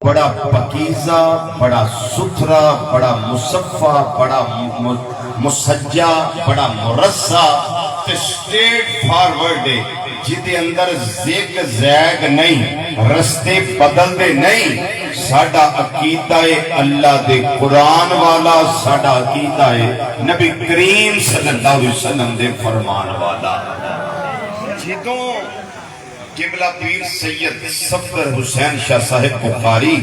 بڑا پکیزہ، بڑا ستھرا، بڑا مصفہ، بڑا مسجہ، بڑا مرصع تے سٹریٹ فارورڈ ہے، جدے اندر زیگ زیگ نہیں، رستے بدل دے نہیں۔ ساڈا عقیدہ ہے اللہ دے قرآن والا، ساڈا عقیدہ ہے نبی کریم صلی اللہ علیہ وسلم دے فرمان والا۔ جدوں قبلہ پیر سید صفدر حسین شاہ صاحب بخاری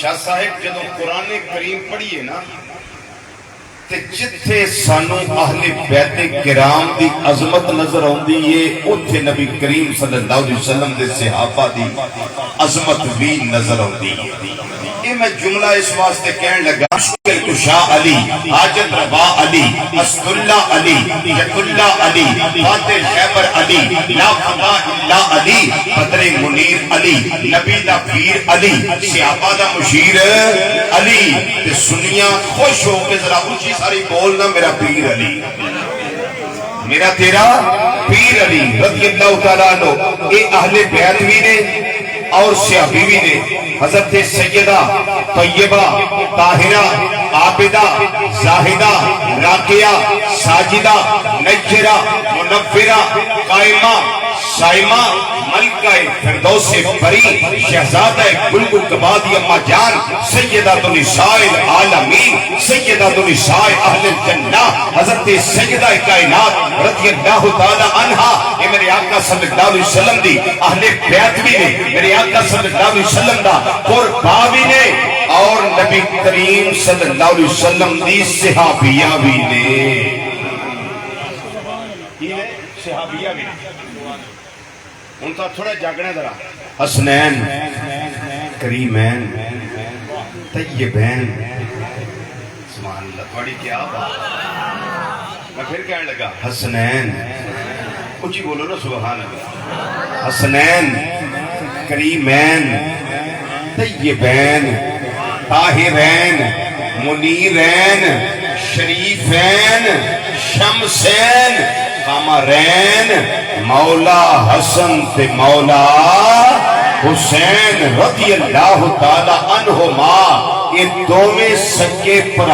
شاہ صاحب جدوں قرآن کریم پڑھیے نا تے جتھے سانو اہل بیت کرام دی عظمت نظر آندی ہے، اوتھے نبی کریم صلی اللہ علیہ وسلم دے صحابہ دی عظمت بھی نظر آندی ہے۔ یہ میں جملہ اس واسطے کہنے لگا، مشکل کشا علی، حاجت روا علی، اسد اللہ علی، یت اللہ علی، فاتح خیبر علی، لا فتح اللہ علی، بدر منیر علی، نبی دا پیر علی، صحابہ دا مشیر علی۔ تے سنیاں خوش ہو کے ذرا اونچی ساری بولنا میرا پیر علی، میرا تیرا پیر علی رضی اللہ تعالیٰ عنہ۔ اے اہل بیت بھی نے اور صحابی بھی نے۔ حضرت سیدہ طیبہ طاہرہ عابدہ زاہدہ راقیہ ساجدہ نجرہ منورہ قائمہ سائمہ ملکہ فردوس بری شہزادہ گلگو کبادی اما جان سیدہ نساء العالمین سیدہ نساء اہل الجنہ حضرت سیدہ کائنات رضی اللہ تعالی عنہا۔ یہ میرے آقا صلی اللہ علیہ وسلم دی اہل بیت بھی نے، میرے آقا صلی اللہ علیہ وسلم دا قربا بھی نے، اور نبی کریم صلی اللہ علیہ وسلم دی صحابیہ بھی نے، صحابیہ بھی نے۔ ان کا تھوڑا جاگنا ذرا، حسنین کریمین طیبین، سبحان اللہ، بڑی کیا بات۔ میں پھر کہنے لگا حسنین، کچھ ہی بولو نا سبحان اللہ، حسنین کریمین طیبین طاہرین منیرین شریفین شمسین قمرین مولا حسن تے مولا حسین رضی اللہ تعالی عنہما۔ یہ دوویں سکے پر